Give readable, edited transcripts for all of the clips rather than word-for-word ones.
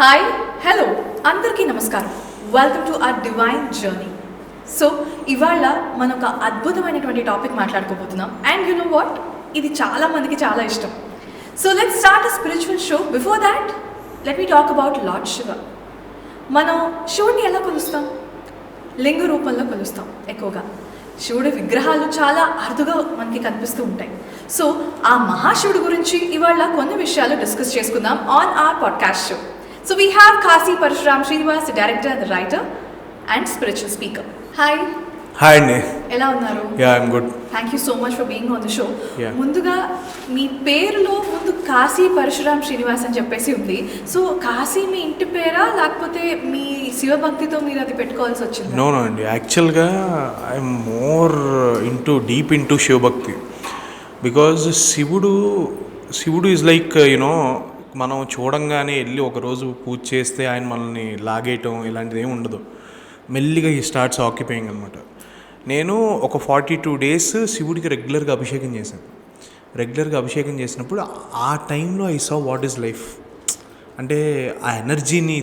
Hi hello అందరికీ నమస్కారం. Welcome to our divine journey. So ఇవాళ మనం ఒక అద్భుతమైనటువంటి టాపిక్ మాట్లాడుకోబోతున్నాం. అండ్ యు నో వాట్, ఇది చాలా మందికి చాలా ఇష్టం. So let's start a spiritual show. Before that let me talk about lord Shiva. మనం శివుడిని ఎలా కొలుస్తాం? లింగ రూపంలో కొలుస్తాం ఎక్కువగా. శివుడి విగ్రహాలు చాలా అరుదుగా మనకి కనిపిస్తూ ఉంటాయి. సో ఆ మహాశివుడి గురించి ఇవాళ కొన్ని విషయాలు డిస్కస్ చేసుకుందాం on our podcast show. So we have Kasi Parshuram Srinivas, the director and the writer and spiritual speaker. Hi. Hi Andy. ఎలా ఉన్నారు? Yeah, I'm good. Thank you so much for being on the show. Yeah. ముందుగా మీ పేరులో ముందు కాశీ పరశురామ్ శ్రీనివాస్ అని చెప్పేసి ఉంది. So Kashi మీ ఇంటి పేరా లేకపోతే మీ శివభక్తితో మీరు అది పెట్టుకోవాల్సి వచ్చింది? No అండి, యాక్చువల్గా ఐఎమ్ మోర్ డీప్ ఇంటూ శివభక్తి. బికాజ్ శివుడు ఈజ్ లైక్ యునో, మనం చూడంగానే వెళ్ళి ఒకరోజు పూజ చేస్తే ఆయన మనల్ని లాగేయటం ఇలాంటిది ఏమి ఉండదు. మెల్లిగా ఈ స్టార్ట్స్ ఆక్యుపైయింగ్ అనమాట. నేను ఒక 42 days శివుడికి రెగ్యులర్గా అభిషేకం చేశాను. రెగ్యులర్గా అభిషేకం చేసినప్పుడు ఆ టైంలో I saw what is life. అంటే ఆ ఎనర్జీని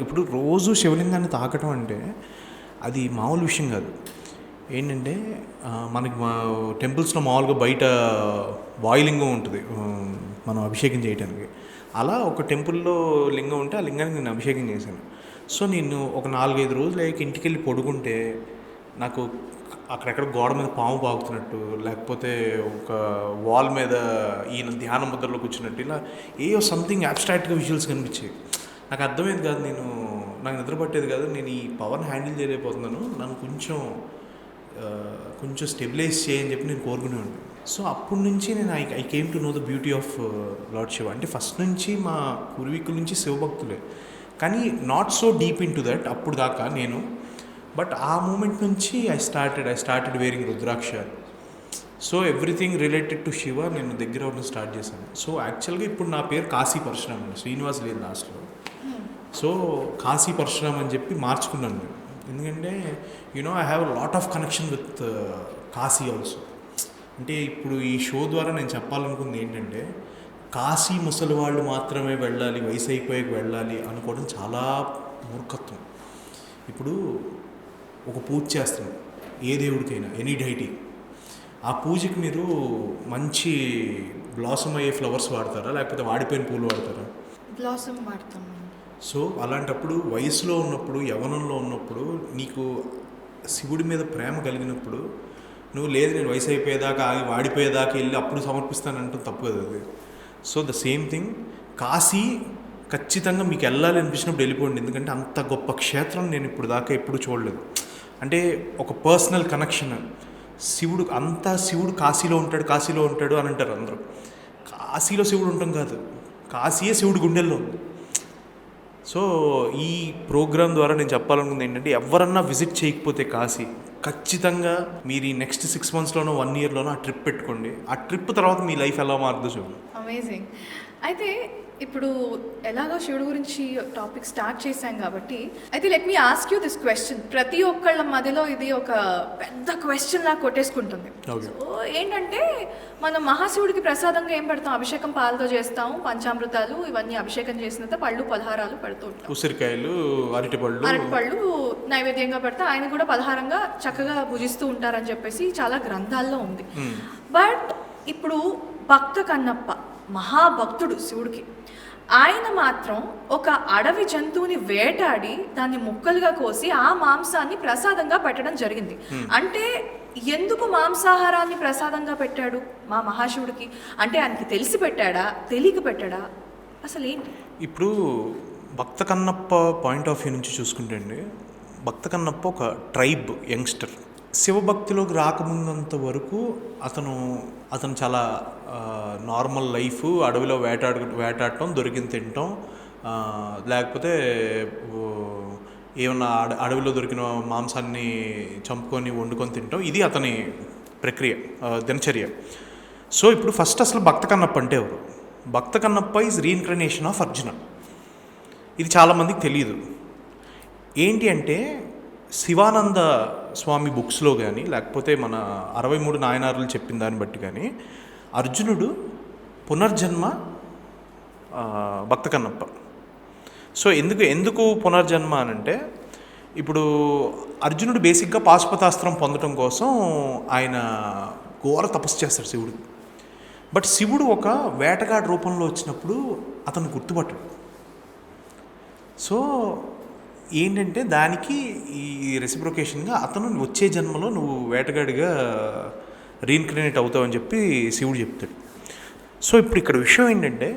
ఇప్పుడు రోజు శివలింగాన్ని తాకటం అంటే అది మామూలు విషయం కాదు. ఏంటంటే మనకి టెంపుల్స్లో మామూలుగా బయట వాయులింగం ఉంటుంది మనం అభిషేకం చేయడానికి. అలా ఒక టెంపుల్లో లింగం ఉంటే ఆ లింగానికి నేను అభిషేకం చేశాను. సో నేను ఒక 4-5 రోజులు ఇంటికి వెళ్ళి పడుకుంటే నాకు అక్కడెక్కడ గోడ మీద పాము పాకుతున్నట్టు, లేకపోతే ఒక వాల్ మీద ఈయన ధ్యాన ముద్రలో కూర్చున్నట్టు, ఇలా సంథింగ్ అబ్స్ట్రాక్ట్గా విజువల్స్ కనిపించాయి. నాకు అర్థమయ్యేది కాదు, నాకు నిద్ర పట్టేది కాదు. నేను ఈ పవర్ని హ్యాండిల్ చేయలేకపోతున్నాను, నన్ను కొంచెం స్టెబిలైజ్ చేయని చెప్పి నేను కోరుకునేవాడిని. సో అప్పటి నుంచి నేను I came to know the beauty of lord Shiva. అంటే ఫస్ట్ నుంచి మా పూర్వీకుల నుంచి శివభక్తులే, కానీ not so deep in to that అప్పుడు దాకా నేను. బట్ ఆ మూమెంట్ నుంచి I started wearing rudraksha. So everything related to Shiva నేను దగ్గర ఉండడం స్టార్ట్ చేశాను. సో యాక్చువల్గా ఇప్పుడు నా పేరు కాశీ పరశురామ్ అండి, శ్రీనివాస్ లేదు లాస్ట్లో. సో కాశీ పరశురామ్ అని చెప్పి మార్చుకున్నాను నేను. ఎందుకంటే I have a lot of connection with Kashi also. అంటే ఇప్పుడు ఈ షో ద్వారా నేను చెప్పాలనుకుంది ఏంటంటే, కాశీ ముసలి వాళ్ళు మాత్రమే వెళ్ళాలి, వయసు అయిపోయాక వెళ్ళాలి అనుకోవడం చాలా మూర్ఖత్వం. ఇప్పుడు ఒక పూజ చేస్తున్నాం ఏ దేవుడికైనా, ఎనీ డైటీ, ఆ పూజకి మీరు మంచి బ్లాసమ్ అయ్యే ఫ్లవర్స్ వాడతారా లేకపోతే వాడిపోయిన పూలు వాడతారా? బ్లాసమ్ వాడతాం. సో అలాంటప్పుడు వయసులో ఉన్నప్పుడు, యవ్వనంలో ఉన్నప్పుడు, నీకు శివుడి మీద ప్రేమ కలిగినప్పుడు నువ్వు లేదు నేను వయసు అయిపోయేదాకా ఆగి వాడిపోయేదాకా వెళ్ళి అప్పుడు సమర్పిస్తానంటూ తప్పు కదా అది. So the same thing, Kashi ఖచ్చితంగా మీకు వెళ్ళాలి అనిపించినప్పుడు వెళ్ళిపోండి. ఎందుకంటే అంత గొప్ప క్షేత్రం నేను ఇప్పుడు దాకా ఎప్పుడు చూడలేదు. అంటే ఒక పర్సనల్ కనెక్షన్. శివుడు కాశీలో ఉంటాడు అని అంటారు అందరూ. కాశీలో శివుడు ఉంటాం కాదు, కాశీయే శివుడి గుండెల్లో ఉంది. సో ఈ ప్రోగ్రామ్ ద్వారా నేను చెప్పాలనుకుంది ఏంటంటే, ఎవరన్నా విజిట్ చేయకపోతే కాశీ, ఖచ్చితంగా మీరు ఈ నెక్స్ట్ 6 monthsలోనో 1 yearలోనో ఆ ట్రిప్ పెట్టుకోండి. ఆ ట్రిప్ తర్వాత మీ లైఫ్ ఎలా మారుతుందో చూడండి. అమేజింగ్. అయితే ఇప్పుడు ఎలాగో శివుడు గురించి టాపిక్ స్టార్ట్ చేశాం కాబట్టి అయితే let me ask you this question. ప్రతి ఒక్కళ్ళ మధ్యలో ఇది ఒక పెద్ద క్వశ్చన్ లా కొట్టేసుకుంటుంది. సో ఏంటంటే, మనం మహాశివుడికి ప్రసాదంగా ఏం పెడతాం? అభిషేకం పాలతో చేస్తాం, పంచామృతాలు ఇవన్నీ అభిషేకం చేసిన పళ్ళు పలహారాలు పెడుతూ ఉంటాం. ఉసిరికాయలు, అరటిపళ్ళు నైవేద్యంగా పెడతా. ఆయన కూడా పలహారంగా చక్కగా భుజిస్తూ ఉంటారని చెప్పేసి చాలా గ్రంథాల్లో ఉంది. బట్ ఇప్పుడు భక్త కన్నప్ప మహాభక్తుడు శివుడికి, ఆయన మాత్రం ఒక అడవి జంతువుని వేటాడి దాన్ని ముక్కలుగా కోసి ఆ మాంసాన్ని ప్రసాదంగా పెట్టడం జరిగింది. అంటే ఎందుకు మాంసాహారాన్ని ప్రసాదంగా పెట్టాడు మా మహాశివుడికి? అంటే ఆయనకి తెలిసి పెట్టాడా, తెలియక పెట్టాడా, అసలు ఏంటి? ఇప్పుడు భక్త కన్నప్ప పాయింట్ ఆఫ్ వ్యూ నుంచి చూసుకుంటే అండి, భక్త కన్నప్ప ఒక ట్రైబ్ యంగ్స్టర్. శివభక్తిలోకి రాకముందంత వరకు అతను చాలా నార్మల్ లైఫ్, అడవిలో వేటాడటం, దొరికింది తినటం, లేకపోతే ఏమన్నా అడవిలో దొరికిన మాంసాన్ని చంపుకొని వండుకొని తినటం, ఇది అతని ప్రక్రియ, దినచర్య. సో ఇప్పుడు ఫస్ట్ అసలు భక్త కన్నప్ప అంటే ఎవరు? భక్త Kannappa is reincarnation of Arjuna. ఇది చాలామందికి తెలియదు. ఏంటి అంటే, శివానంద స్వామి బుక్స్లో కానీ లేకపోతే మన 63 నాయనారులు చెప్పిన దాన్ని బట్టి కానీ అర్జునుడు పునర్జన్మ భక్త కన్నప్ప. సో ఎందుకు పునర్జన్మ అని అంటే, ఇప్పుడు అర్జునుడు బేసిక్గా పాశుపతాస్త్రం పొందడం కోసం ఆయన ఘోర తపస్సు చేస్తాడు శివుడు. బట్ శివుడు ఒక వేటగాడి రూపంలో వచ్చినప్పుడు అతను గుర్తుపట్టడు. సో ఏంటంటే దానికి ఈ రెసిప్రొకేషన్గా అతను వచ్చే జన్మలో నువ్వు వేటగాడిగా రీఇన్కార్నేట్ అవుతావు అని చెప్పి శివుడు చెప్తాడు. సో ఇప్పుడు ఇక్కడ విషయం ఏంటంటే,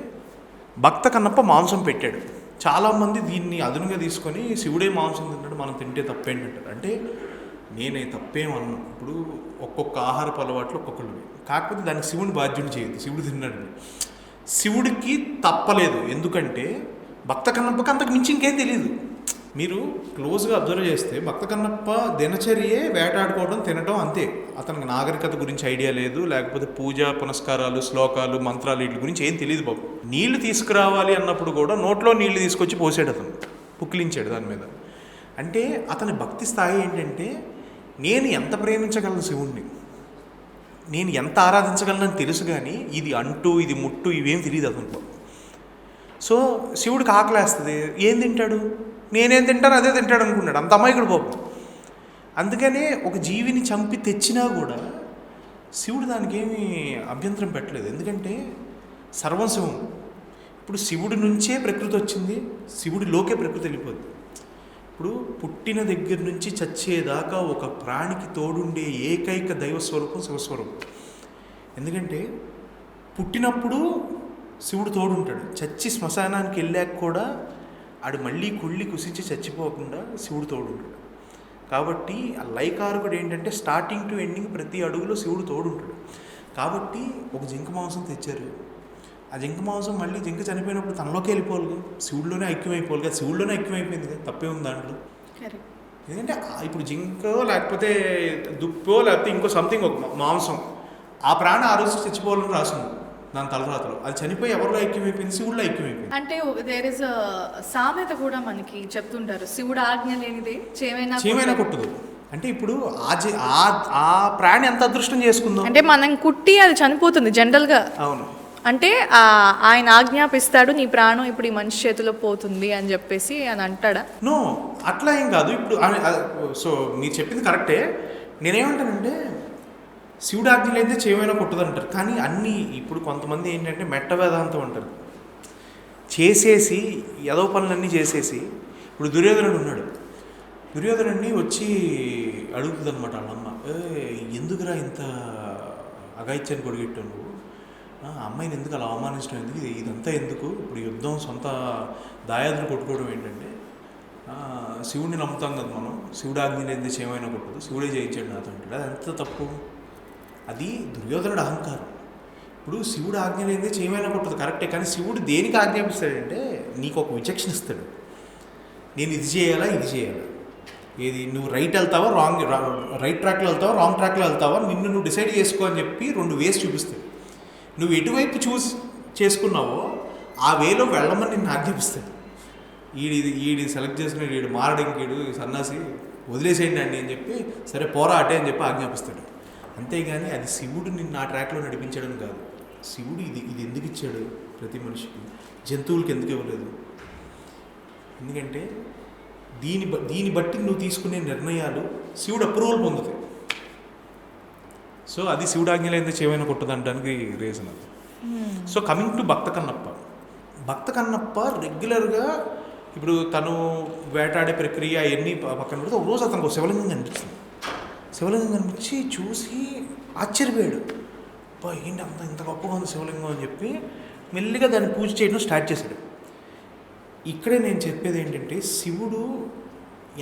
భక్త కన్నప్ప మాంసం పెట్టాడు. చాలామంది దీన్ని అదునుగా తీసుకొని శివుడే మాంసం తింటాడు, మనం తింటే తప్పేంటంటారు. అంటే నేనే తప్పేమన్నా. ఇప్పుడు ఒక్కొక్క ఆహారపు అలవాట్లు ఒక్కొక్కళ్ళు, కాకపోతే దానికి శివుని బాధ్యుని చేయదు. శివుడు తిన్నాడు, శివుడికి తప్పలేదు. ఎందుకంటే భక్త కన్నప్పకి అంతకు మించి ఇంకేం తెలియదు. మీరు క్లోజ్గా అబ్జర్వ్ చేస్తే భక్త కన్నప్ప దినచర్యే వేటాడుకోవడం, తినడం, అంతే. అతనికి నాగరికత గురించి ఐడియా లేదు, లేకపోతే పూజ పునస్కారాలు, శ్లోకాలు, మంత్రాలు వీటి గురించి ఏం తెలియదు బాబు. నీళ్లు తీసుకురావాలి అన్నప్పుడు కూడా నోట్లో నీళ్లు తీసుకొచ్చి పోసాడు, అతను పుక్కిలించాడు దాని మీద. అంటే అతని భక్తి స్థాయి ఏంటంటే, నేను ఎంత ప్రేమించగలను శివుణ్ణి, నేను ఎంత ఆరాధించగలనని తెలుసు, కానీ ఇది అంటూ ఇది ముట్టు ఇవేం తెలియదు అతను. సో శివుడికి ఆకలేస్తుంది, ఏం తింటాడు, నేనేం తింటాను అదే తింటాడు అనుకున్నాడు. అంత అమాయకుడు బాబు. అందుకనే ఒక జీవిని చంపి తెచ్చినా కూడా శివుడు దానికి ఏమీ అభ్యంతరం పెట్టలేదు. ఎందుకంటే సర్వం శివం. ఇప్పుడు శివుడి నుంచే ప్రకృతి వచ్చింది, శివుడిలోకే ప్రకృతి వెళ్ళిపోద్ది. ఇప్పుడు పుట్టిన దగ్గర నుంచి చచ్చేదాకా ఒక ప్రాణికి తోడుండే ఏకైక దైవస్వరూపం శివస్వరూపం. ఎందుకంటే పుట్టినప్పుడు శివుడు తోడుంటాడు, చచ్చి శ్మశానానికి వెళ్ళాక కూడా ఆడు మళ్ళీ కుళ్ళి కుసించి చచ్చిపోకుండా శివుడు తోడుంటాడు. కాబట్టి ఆ లైకారకుడు ఏంటంటే స్టార్టింగ్ టు ఎండింగ్ ప్రతి అడుగులో శివుడు తోడుంటాడు. కాబట్టి ఒక జింక మాంసం తెచ్చారు, ఆ జింక మాంసం మళ్ళీ జింక చనిపోయినప్పుడు తనలోకి వెళ్ళిపోవాలి, శివుడిలోనే ఐక్యమైపోవాలి కదా. శివుడిలోనే ఐక్యమైపోయింది కదా, తప్పే ఉంది దాంట్లో. ఎందుకంటే ఇప్పుడు జింకో లేకపోతే దుప్పో లేకపోతే ఇంకో సంథింగ్ ఒక మాంసం, ఆ ప్రాణం ఆ రోజు చచ్చిపోవాలని రాసింది దాని తలరాతలో. అది చనిపోయి ఎవరిలో ఐక్యమైపోయింది, శివుడిలో ఐక్యమైపోయింది. అంటే దేర్ ఇస్ సామెత కూడా మనకి చెప్తుంటారు, శివుడు ఆజ్ఞ లేనిదే చేమైనా కొట్టదు. అంటే ఇప్పుడు ఆ ప్రాణి ఎంత అదృష్టం చేసుకుందాం, అంటే మనం కుట్టి అది చనిపోతుంది జనరల్గా. అవును, అంటే ఆయన ఆజ్ఞాపిస్తాడు, నీ ప్రాణం ఇప్పుడు ఈ మనిషి చేతిలో పోతుంది అని చెప్పేసి అని అంటాడా? నో, అట్లా ఏం కాదు. ఇప్పుడు సో మీరు చెప్పింది కరెక్టే. నేనేమంటానంటే శివుడు ఆజ్ఞలు అయితే చేయమైనా కొట్టదు అంటారు. కానీ అన్నీ ఇప్పుడు కొంతమంది ఏంటంటే మెట్ట వేదాంతం అంటారు, చేసేసి ఏదో పనులన్నీ చేసేసి. ఇప్పుడు దుర్యోధనుడు ఉన్నాడు, దుర్యోధనుడిని వచ్చి అడుగుతుంది అనమాట వాళ్ళమ్మ, ఎందుకురా ఇంత అగాయిత్యాన్ని కొడిగెట్టావు నువ్వు, అమ్మాయిని ఎందుకు అలా అవమానించడం, ఎందుకు ఇదంతా ఎందుకు, ఇప్పుడు యుద్ధం సొంత దాయాదులు కొట్టుకోవడం ఏంటంటే, శివుడిని నమ్ముతాం కదా మనం, శివుడు ఆజ్ఞలు అయితే చేయమైనా కొట్టదు, శివుడే చేయించాడు నాతో అంటాడు. అది ఎంత తప్పు, అది దుర్యోధనుడు అహంకారం. ఇప్పుడు శివుడు ఆజ్ఞలు అయితే చేయమైనా కొట్టదు కరెక్టే, కానీ శివుడు దేనికి ఆజ్ఞాపిస్తాడంటే నీకు ఒక విచక్షణ ఇస్తాడు, నేను ఇది చేయాలా ఇది చేయాలా, ఏది నువ్వు రైట్ వెళ్తావా రైట్ ట్రాక్లో వెళ్తావా రాంగ్ ట్రాక్లో వెళ్తావా, నిన్ను నువ్వు డిసైడ్ చేసుకో అని చెప్పి 2 వేస్ చూపిస్తాడు. నువ్వు ఎటువైపు చూస్ చేసుకున్నావో ఆ వేలో వెళ్ళమని నిన్ను ఆజ్ఞాపిస్తాడు. ఈడి సెలెక్ట్ చేసుకుని వీడు మారడింకీడు సన్నాసి వదిలేసేయండి అండి అని చెప్పి, సరే పోరా అటే అని చెప్పి ఆజ్ఞాపిస్తాడు. అంతేగాని అది శివుడు నిన్ను ఆ ట్రాక్లో నడిపించడం కాదు. శివుడు ఇది ఎందుకు ఇచ్చాడు ప్రతి మనిషికి, జంతువులకి ఎందుకు ఇవ్వలేదు, ఎందుకంటే దీన్ని బట్టి నువ్వు తీసుకునే నిర్ణయాలు శివుడు అప్రూవల్ పొందుతాయి. సో అది శివుడు ఆజ్ఞలైతే చేయమైనా కొట్టదంటానికి రీజన్ అది. సో కమింగ్ టు భక్త కన్నప్ప రెగ్యులర్గా ఇప్పుడు తను వేటాడే ప్రక్రియ అవన్నీ పక్కన పెడితే ఒకరోజు అతనికి శివలింగం కనిపించింది. శివలింగం కనిపించి చూసి ఆశ్చర్యపోయాడు, ఏంటి ఇంత గొప్పగా ఉంది శివలింగం అని చెప్పి మెల్లిగా దాన్ని పూజ చేయడం స్టార్ట్ చేశాడు. ఇక్కడే నేను చెప్పేది ఏంటంటే, శివుడు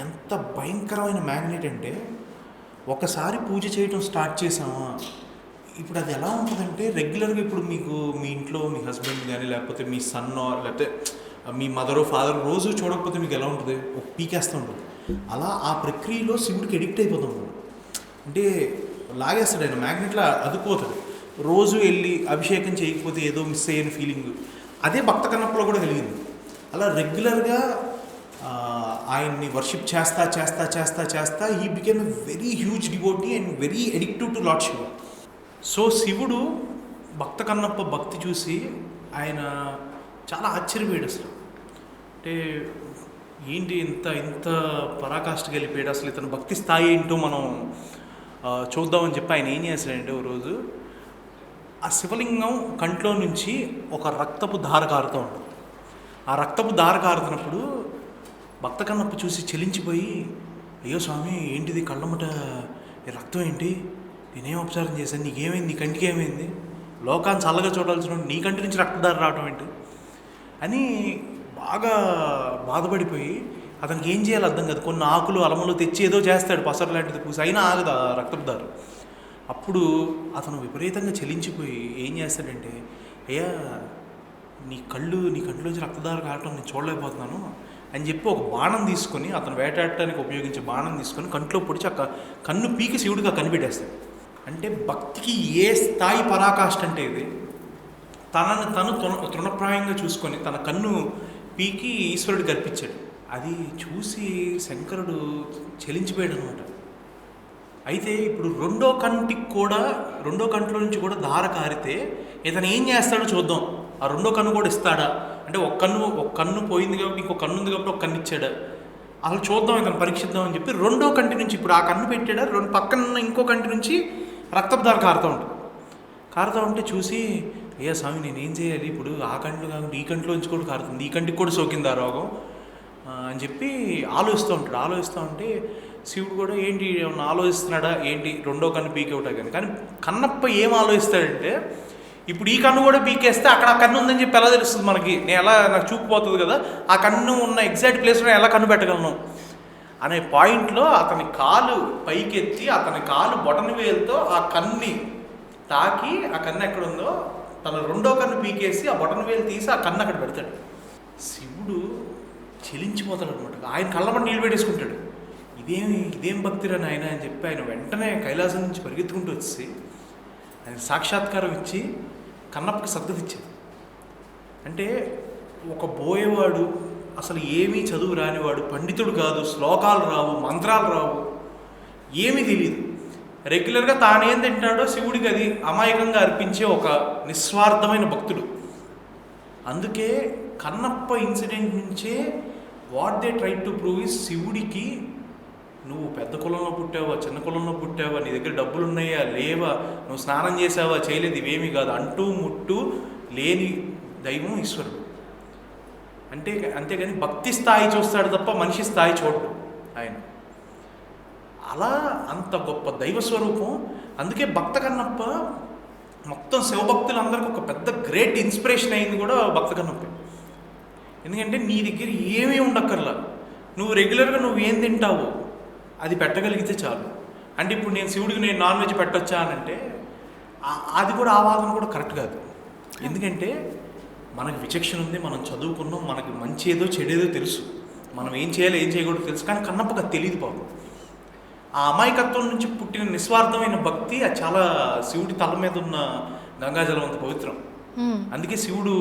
ఎంత భయంకరమైన మ్యాగ్నెట్ అంటే, ఒకసారి పూజ చేయడం స్టార్ట్ చేసామా ఇప్పుడు అది ఎలా ఉంటుందంటే, రెగ్యులర్గా ఇప్పుడు మీకు మీ ఇంట్లో మీ హస్బెండ్ కానీ లేకపోతే మీ సన్నో లేకపోతే మీ మదరో ఫాదర్ రోజు చూడకపోతే మీకు ఎలా ఉంటుంది, ఒక పీకేస్తూ ఉంటుంది. అలా ఆ ప్రక్రియలో శివుడికి ఎడిక్ట్ అయిపోతాం మనం. అంటే లాగేస్తాడు ఆయన, మ్యాగ్నెట్లో అదుకుపోతాడు. రోజు వెళ్ళి అభిషేకం చేయకపోతే ఏదో మిస్ అయ్యని ఫీలింగ్ అదే భక్త కన్నప్పలో కూడా కలిగింది. అలా రెగ్యులర్గా ఆయన్ని వర్షిప్ చేస్తా ఈ became a very huge devotee and very addictive to lord Shiva. So శివుడు భక్త కన్నప్ప భక్తి చూసి ఆయన చాలా ఆశ్చర్యపోయాడు. అసలు అంటే ఏంటి ఇంత ఇంత పరాకాష్ఠకి వెళ్ళిపోయాడు, అసలు ఇతను భక్తి స్థాయి ఏంటో మనం చూద్దామని చెప్పి ఆయన ఏం చేశాడంటే ఓ రోజు ఆ శివలింగం కంట్లో నుంచి ఒక రక్తపు ధార కారుతూ ఉంటుంది. ఆ రక్తపు ధార కారుతున్నప్పుడు భక్త కన్నప్ప చూసి చెలించిపోయి, అయ్యో స్వామి ఏంటిది కళ్ళమ్మట ఈ రక్తం ఏంటి, నేనేం ఉపచారం చేశాను, నీకేమైంది, నీ కంటికి ఏమైంది, లోకాన్ని చల్లగా చూడాల్సిన నీ కంటి నుంచి రక్తధార రావడం ఏంటి అని బాగా బాధపడిపోయి అతనికి ఏం చేయాలో అర్థం కాదు. కొన్ని ఆకులు అలములు తెచ్చి ఏదో చేస్తాడు, పసరు లాంటిది పూసి, అయినా ఆగదు ఆ రక్తపు దారు. అప్పుడు అతను విపరీతంగా చెలించిపోయి ఏం చేస్తాడంటే, అయ్యా నీ కంట్లోంచి రక్తధార కావటం నేను చూడలేకపోతున్నాను అని చెప్పి ఒక బాణం తీసుకొని, అతను వేటాడటానికి ఉపయోగించే బాణం తీసుకొని కంట్లో పొడిచి ఆ కన్ను పీకి శివుడిగా కనిపెట్టేస్తాడు. అంటే భక్తికి ఏ స్థాయి పరాకాష్ఠ అంటే ఇది, తనని తను తృణప్రాయంగా చూసుకొని తన కన్ను పీకి ఈశ్వరుడికి అర్పించాడు. అది చూసి శంకరుడు చెలించిపోయాడు అనమాట. అయితే ఇప్పుడు రెండో కంట్లో నుంచి కూడా ధార కారితే ఇతను ఏం చేస్తాడో చూద్దాం. ఆ రెండో కన్ను కూడా ఇస్తాడా అంటే ఒక కన్ను పోయింది కాబట్టి ఇంకో కన్ను ఉంది కాబట్టి ఒక కన్ను ఇచ్చాడా, అసలు చూద్దాం, ఇతను పరీక్షిద్దాం అని చెప్పి రెండో కంటి నుంచి, ఇప్పుడు ఆ కన్ను పెట్టాడా, రెండు పక్కన ఇంకో కంటి నుంచి రక్తపు ధార కారుతూ ఉంటే చూసి, అయ్యా స్వామి నేనేం చేయాలి, ఇప్పుడు ఆ కంట్లో కాకుండా ఈ కంట్లోంచి కూడా కారుతుంది, ఈ కంటికి కూడా సోకింది ఆ రోగం అని చెప్పి ఆలోచిస్తూ ఉంటే శివుడు కూడా ఏంటి ఏమన్నా ఆలోచిస్తున్నాడా ఏంటి, రెండో కన్ను పీకేవటా కానీ కన్నప్ప ఏం ఆలోచిస్తాడంటే, ఇప్పుడు ఈ కన్ను కూడా పీకేస్తే అక్కడ ఆ కన్ను ఉందని చెప్పి ఎలా తెలుస్తుంది మనకి, నాకు చూపు పోతుంది కదా, ఆ కన్ను ఉన్న ఎగ్జాక్ట్ ప్లేస్లో ఎలా కన్ను పెట్టగలను అనే పాయింట్లో అతని కాలు పైకెత్తి అతని కాలు బొటన వేలుతో ఆ కన్ని తాకి, ఆ కన్ను ఎక్కడ ఉందో తన రెండో కన్ను పీకేసి ఆ బొటన వేలు తీసి ఆ కన్ను అక్కడ పెడతాడు. శివుడు చెలించిపోతాడు అనమాట. ఆయన కళ్ళమని నీళ్ళు పెట్టేసుకుంటాడు. ఇదేం భక్తిరా నాయన అని చెప్పి ఆయన వెంటనే కైలాసం నుంచి పరిగెత్తుకుంటూ వచ్చి ఆయన సాక్షాత్కారం ఇచ్చి కన్నప్పకి సద్గతిచ్చాడు. అంటే ఒక బోయేవాడు, అసలు ఏమీ చదువు రానివాడు, పండితుడు కాదు, శ్లోకాలు రావు, మంత్రాలు రావు, ఏమీ తెలియదు, రెగ్యులర్గా తానేం తింటాడో శివుడికి అది అమాయకంగా అర్పించే ఒక నిస్వార్థమైన భక్తుడు. అందుకే కన్నప్ప ఇన్సిడెంట్ నుంచే what they try to prove is, శివుడికి నువ్వు పెద్ద కులంలో పుట్టావా, చిన్న కులంలో పుట్టావా, నీ దగ్గర డబ్బులు ఉన్నాయా లేవా, నువ్వు స్నానం చేసావా చేయలేదు, ఇవేమీ కాదు, అంటూ ముట్టు లేని దైవం ఈశ్వరుడు. అంతేగాని భక్తి స్థాయి చూస్తాడు తప్ప మనిషి స్థాయి చూడడు ఆయన. అలా అంత గొప్ప దైవ స్వరూపం. అందుకే భక్త కన్నప్ప మొత్తం శివభక్తులందరికీ ఒక పెద్ద గ్రేట్ ఇన్స్పిరేషన్ అయింది కూడా భక్త కన్నప్ప. ఎందుకంటే నీ దగ్గర ఏమీ ఉండక్కర్లా, నువ్వు రెగ్యులర్గా నువ్వు ఏం తింటావో అది పెట్టగలిగితే చాలు. అంటే ఇప్పుడు నేను శివుడికి నేను నాన్ వెజ్ పెట్టొచ్చా అని అంటే అది కూడా ఆ వాదన కూడా కరెక్ట్ కాదు. ఎందుకంటే మనకు విచక్షణ ఉంది, మనం చదువుకున్నాం, మనకి మంచి ఏదో చెడేదో తెలుసు, మనం ఏం చేయాలో ఏం చేయకూడదు తెలుసు. కానీ కన్నప్పకి అది తెలియదు పాపం. ఆ అమాయకత్వం నుంచి పుట్టిన నిస్వార్థమైన భక్తి అది చాలా శివుడి తల మీద ఉన్న గంగాజలం అంత పవిత్రం. అందుకే శివుడు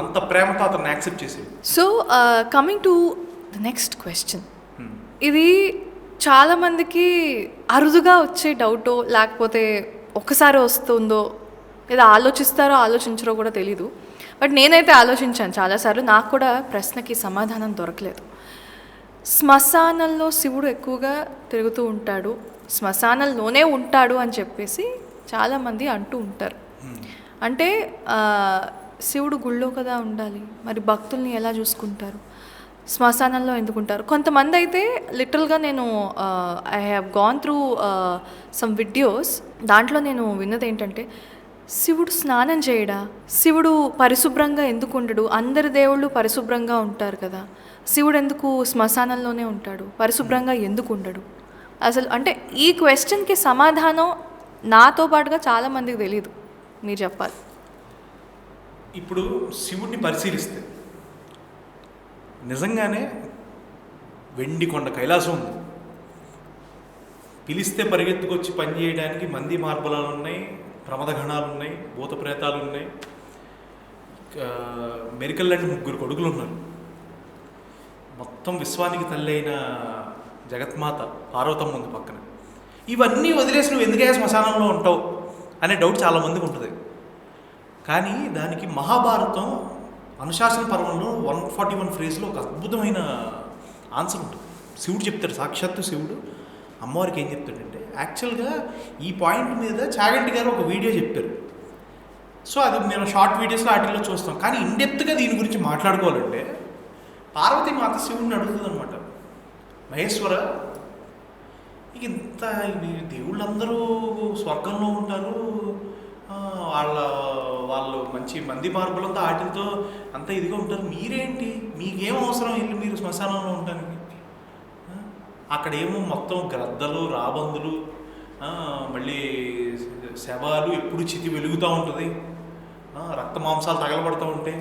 అంత ప్రేమతో అతన్ని యాక్సెప్ట్ చేసేది. So coming to the next question, ఇది చాలామందికి అరుదుగా వచ్చే డౌటో లేకపోతే ఒకసారి వస్తుందో లేదా ఆలోచిస్తారో ఆలోచించరో కూడా తెలీదు. బట్ నేనైతే ఆలోచించాను చాలాసార్లు, నాకు కూడా ప్రశ్నకి సమాధానం దొరకలేదు. శ్మశానంలో శివుడు ఎక్కువగా తిరుగుతూ ఉంటాడు, శ్మశానంలోనే ఉంటాడు అని చెప్పేసి చాలామంది అంటూ ఉంటారు. అంటే శివుడు గుళ్ళో కదా ఉండాలి, మరి భక్తుల్ని ఎలా చూసుకుంటారు, శ్మశానంలో ఎందుకుంటారు? కొంతమంది అయితే లిటరల్గా నేను I have gone through some videos, దాంట్లో నేను విన్నది ఏంటంటే, శివుడు స్నానం చేయడా, శివుడు పరిశుభ్రంగా ఎందుకు ఉండడు, అందరి దేవుళ్ళు పరిశుభ్రంగా ఉంటారు కదా, శివుడు ఎందుకు శ్మశానంలోనే ఉంటాడు, పరిశుభ్రంగా ఎందుకు ఉండడు? అసలు అంటే ఈ క్వశ్చన్కి సమాధానం నాతో పాటుగా చాలామందికి తెలియదు, మీరు చెప్పాలి. ఇప్పుడు శివుడిని పరిశీలిస్తే నిజంగానే వెండి కొండ కైలాసం ఉంది, పిలిస్తే పరిగెత్తుకొచ్చి పని చేయడానికి మంది మార్బలాలు ఉన్నాయి, ప్రమదగణాలు ఉన్నాయి, భూత ప్రేతాలు ఉన్నాయి, మెరికల్ లాంటి 3 కొడుకులు ఉన్నారు, మొత్తం విశ్వానికి తల్లి అయిన జగత్మాత పార్వతమ్మ ఉంది పక్కన. ఇవన్నీ వదిలేసి నువ్వు ఎందుకే శ్మశానంలో ఉంటావు అనే డౌట్ చాలామందికి ఉంటుంది. కానీ దానికి మహాభారతం అనుశాసన పర్వంలో 141 ఫ్రేజ్లో ఒక అద్భుతమైన ఆన్సర్ ఉంటుంది. శివుడు చెప్తాడు, సాక్షాత్తు శివుడు అమ్మవారికి ఏం చెప్తాడంటే, యాక్చువల్గా ఈ పాయింట్ మీద చాగంటి గారు ఒక వీడియో చెప్పారు. సో అది నేను షార్ట్ వీడియోస్లో వాటిల్లో చూస్తాం. కానీ ఇన్డెప్త్గా దీని గురించి మాట్లాడుకోవాలంటే పార్వతీ మాత శివుడిని అడుగుతుంది అనమాట, మహేశ్వర ఇంత దేవుళ్ళందరూ స్వర్గంలో ఉంటారు, వాళ్ళు మంచి మంది మార్పులంతా వాటితో అంతా ఇదిగా ఉంటారు, మీరేంటి, మీకేం అవసరం ఇల్లు మీరు శ్మశానంలో ఉండడానికి? అక్కడేమో మొత్తం గ్రద్దలు, రాబందులు, మళ్ళీ శవాలు, ఎప్పుడు చితి వెలుగుతూ ఉంటుంది, రక్త మాంసాలు తగలబడుతూ ఉంటాయి,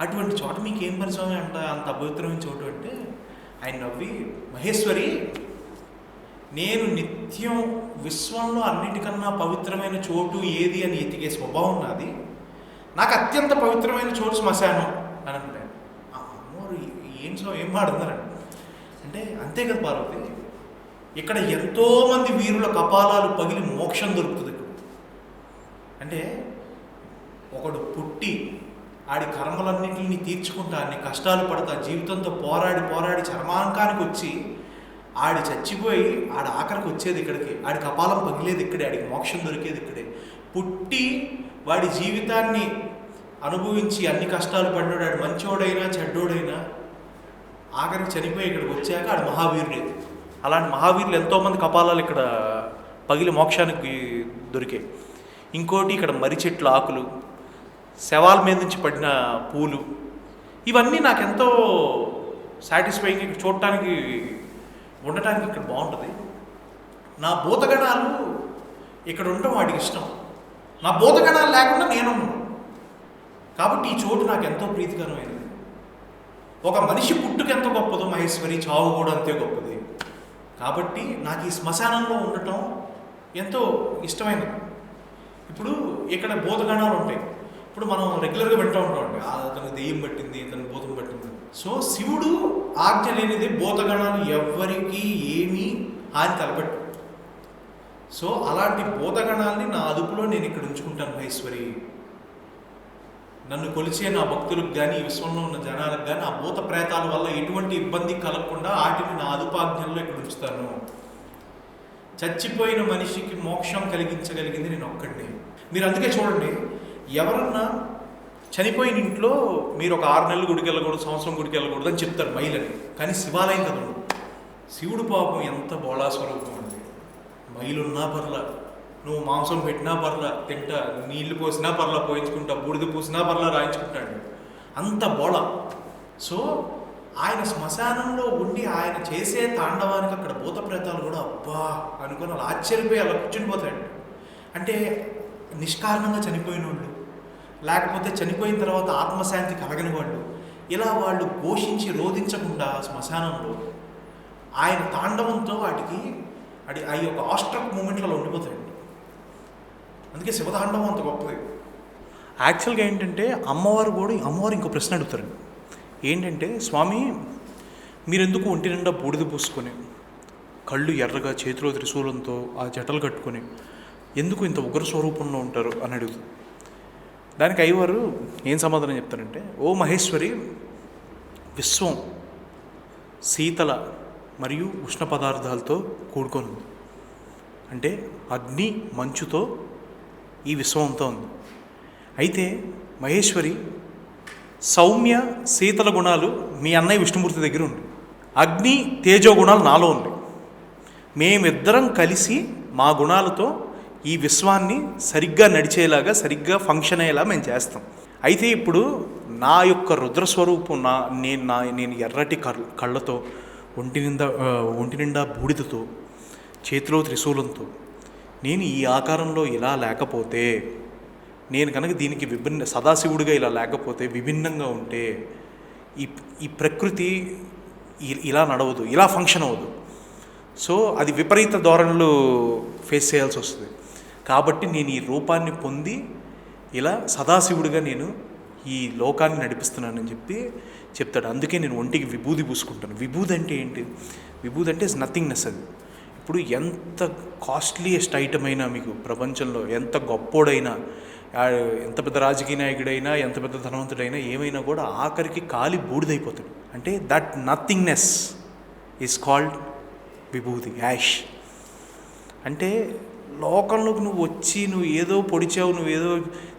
అటువంటి చోట మీకేం పరిచయం అంత అపవిత్రమైన చోటు అంటే ఆయన నవ్వి, మహేశ్వరి నేను నిత్యం విశ్వంలో అన్నిటికన్నా పవిత్రమైన చోటు ఏది అని ఎతికే స్వభావం నాది, నాకు అత్యంత పవిత్రమైన చోటు శ్మశానం అని అంటాడు. అమ్మోరు ఏం మాడుతున్నారండి అంటే, అంతే కదా పార్వతి, ఇక్కడ ఎంతోమంది వీరుల కపాలాలు పగిలి మోక్షం దొరుకుతుంది ఇక్కడ. అంటే ఒకడు పుట్టి ఆడి కర్మలన్నింటినీ తీర్చుకుంటా, అన్ని కష్టాలు పడతా, జీవితంతో పోరాడి చర్మాంకానికి వచ్చి ఆడి చచ్చిపోయి ఆడ ఆఖరికి వచ్చేది ఇక్కడికి, ఆడి కపాలం పగిలేది ఇక్కడే, ఆడికి మోక్షం దొరికేది ఇక్కడే. పుట్టి వాడి జీవితాన్ని అనుభవించి అన్ని కష్టాలు పడ్డాడు, ఆడు మంచోడైనా చెడ్డోడైనా ఆఖరికి చనిపోయి ఇక్కడికి వచ్చాక ఆడు మహావీరుడే. అలాంటి మహావీరులు ఎంతోమంది కపాలాలు ఇక్కడ పగిలి మోక్షానికి దొరికాయి. ఇంకోటి ఇక్కడ మర్రి చెట్ల ఆకులు, శవాల మీద నుంచి పడిన పూలు, ఇవన్నీ నాకెంతో సాటిస్ఫైయింగ్, ఇక్కడ చూడటానికి ఉండటానికి ఇక్కడ బాగుంటుంది. నా భూతగణాలు ఇక్కడ ఉండటం వాడికి ఇష్టం, నా భూతగణాలు లేకుండా నేను కాబట్టి ఈ చోటు నాకు ఎంతో ప్రీతికరమైనది. ఒక మనిషి పుట్టుక ఎంత గొప్పదో మహేశ్వరి, చావు కూడా అంతే గొప్పది. కాబట్టి నాకు ఈ శ్మశానంలో ఉండటం ఎంతో ఇష్టమైనది. ఇప్పుడు ఇక్కడ భూతగణాలు ఉంటాయి, ఇప్పుడు మనం రెగ్యులర్గా వింటూ ఉంటామండి, అతను దెయ్యం పట్టింది, ఇతను భూతం పట్టింది. సో శివుడు ఆజ్ఞ లేనిది భూతగణాలు ఎవ్వరికీ ఏమీ హాని తలపెట్టు. సో అలాంటి భూతగణాలని నా అదుపులో నేను ఇక్కడ ఉంచుకుంటాను మహేశ్వరి. నన్ను కొలిచే నా భక్తులకు కానీ, విశ్వంలో ఉన్న జనాలకు కానీ ఆ భూత ప్రేతాల వల్ల ఎటువంటి ఇబ్బంది కలగకుండా వాటిని నా అదుపాజ్ఞల్లో ఇక్కడ ఉంచుతాను. చచ్చిపోయిన మనిషికి మోక్షం కలిగించగలిగింది నేను ఒక్కడిని. మీరు అందుకే చూడండి, ఎవరన్నా చనిపోయిన ఇంట్లో మీరు ఒక 6 నెలలు గుడికి వెళ్ళకూడదు, సంవత్సరం గుడికి వెళ్ళకూడదు అని చెప్తారు మైలని. కానీ శివాలయం కదా, శివుడు పాపం ఎంత బోళా స్వరూపం అండి. మైలున్నా పర్లా, నువ్వు మాంసం పెట్టినా పర్లా తింటా, నీళ్లు పోసినా పర్లా పోయించుకుంటా, బూడిద పూసినా పర్లా రాయించుకుంటాడు, అంత బోళ. సో ఆయన శ్మశానంలో ఉండి ఆయన చేసే తాండవానికి అక్కడ భూత ప్రేతాలు కూడా అబ్బా అనుకుని అలా ఆశ్చర్యపోయి అలా కూర్చునిపోతాడు. అంటే నిష్కారణంగా చనిపోయిన వాళ్ళు, లేకపోతే చనిపోయిన తర్వాత ఆత్మశాంతి కలగని వాళ్ళు, ఇలా వాళ్ళు ఘోషించి రోధించకుండా శ్మశానంలో ఆయన తాండవంతో వాటికి అవి ఒక ఆస్ట్రక్ మూమెంట్లలో ఉండిపోతాయండి. అందుకే శివతాండవం అంత గొప్పది. యాక్చువల్గా ఏంటంటే అమ్మవారు ఇంకో ప్రశ్న అడుగుతారండి. ఏంటంటే, స్వామి మీరెందుకు ఒంటి నిండా బూడిద పూసుకొని, కళ్ళు ఎర్రగా, చేతిలో త్రిశూలంతో ఆ జటలు కట్టుకొని ఎందుకు ఇంత ఉగ్ర స్వరూపంలో ఉంటారు అని అడుగుతుంది. దానికి అయ్యవారు ఏం సమాధానం చెప్తారంటే, ఓ మహేశ్వరి, విశ్వం శీతల మరియు ఉష్ణ పదార్థాలతో కూడుకొని ఉంది. అంటే అగ్ని మంచుతో ఈ విశ్వం అంతా ఉంది. అయితే మహేశ్వరి, సౌమ్య శీతల గుణాలు మీ అన్నయ్య విష్ణుమూర్తి దగ్గర ఉంది, అగ్ని తేజో గుణాలు నాలో ఉంది. మేమిద్దరం కలిసి మా గుణాలతో ఈ విశ్వాన్ని సరిగ్గా నడిచేలాగా, సరిగ్గా ఫంక్షన్ అయ్యేలా మేము చేస్తాం. అయితే ఇప్పుడు నా యొక్క రుద్రస్వరూపం, నేను ఎర్రటి కళ్ళతో, ఒంటి నిండా బూడిదతో, చేతిలో త్రిశూలంతో నేను ఈ ఆకారంలో ఇలా లేకపోతే, నేను కనుక దీనికి సదాశివుడిగా ఇలా లేకపోతే, విభిన్నంగా ఉంటే ఈ ప్రకృతి ఇలా నడవదు, ఇలా ఫంక్షన్ అవ్వదు. సో అది విపరీత ధోరణులు ఫేస్ చేయాల్సి వస్తుంది. కాబట్టి నేను ఈ రూపాన్ని పొంది ఇలా సదాశివుడిగా నేను ఈ లోకాన్ని నడిపిస్తున్నానని చెప్తాడు. అందుకే నేను ఒంటికి విభూది పూసుకుంటాను. విభూది అంటే ఏంటి? విభూది అంటే ఇస్ నథింగ్నెస్. అది ఇప్పుడు ఎంత కాస్ట్లీయెస్ట్ ఐటమ్ అయినా, మీకు ప్రపంచంలో ఎంత గొప్పోడైనా ఎంత పెద్ద రాజకీయ నాయకుడైనా ఎంత పెద్ద ధనవంతుడైనా ఏమైనా కూడా ఆఖరికి కాలి బూడిదైపోతాడు. అంటే దట్ నథింగ్నెస్ ఈజ్ కాల్డ్ విభూతి, యాష్. అంటే లోకంలోకి నువ్వు వచ్చి నువ్వు ఏదో పొడిచావు, నువ్వు ఏదో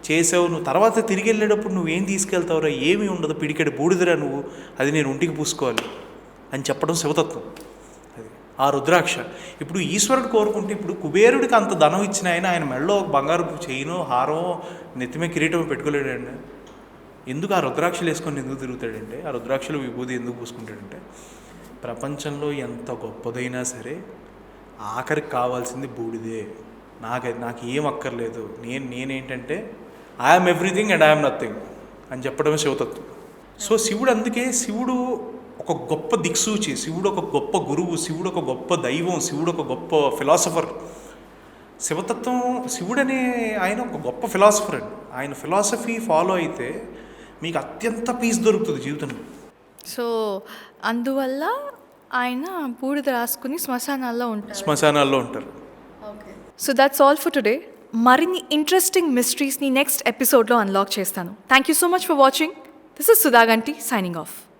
చేసావు, నువ్వు తర్వాత తిరిగి వెళ్ళేటప్పుడు నువ్వేం తీసుకెళ్తావురా, ఏమీ ఉండదు, పిడికెడు బూడిదరా నువ్వు, అది నేను ఒంటికి పూసుకోవాలి అని చెప్పడం శివతత్వం. అది ఆ రుద్రాక్ష. ఇప్పుడు ఈశ్వరుడు కోరుకుంటే, ఇప్పుడు కుబేరుడికి అంత ధనం ఇచ్చిన ఆయన మెడలో ఒక బంగారు చైనో హారమో నెత్తిమే కిరీటమో పెట్టుకోలేడండి. ఎందుకు ఆ రుద్రాక్షలు వేసుకొని ఎందుకు తిరుగుతాడంటే, ఆ రుద్రాక్షలు విభూతి ఎందుకు పూసుకుంటాడంటే, ప్రపంచంలో ఎంత గొప్పదైనా సరే ఆఖరికి కావాల్సింది బూడిదే. నాకు ఏం అక్కర్లేదు, నేనేంటంటే I'm everything and I'm nothing అని చెప్పడమే శివతత్వం. సో శివుడు, అందుకే శివుడు ఒక గొప్ప దిక్సూచి, శివుడు ఒక గొప్ప గురువు, శివుడు ఒక గొప్ప దైవం, శివుడు ఒక గొప్ప ఫిలాసఫర్. శివతత్వం, శివుడనే ఆయన ఒక గొప్ప ఫిలాసఫర్ అండి. ఆయన ఫిలాసఫీ ఫాలో అయితే మీకు అత్యంత పీస్ దొరుకుతుంది జీవితంలో. సో అందువల్ల ఆయన బూడిద రాసుకుని శ్మశానాల్లో ఉంటారు. So that's all for today. మరిన్ని ఇంట్రెస్టింగ్ మిస్టరీస్ని నెక్స్ట్ ఎపిసోడ్లో అన్లాక్ చేస్తాను. Thank you so much for watching. This is Sudhaganti signing of.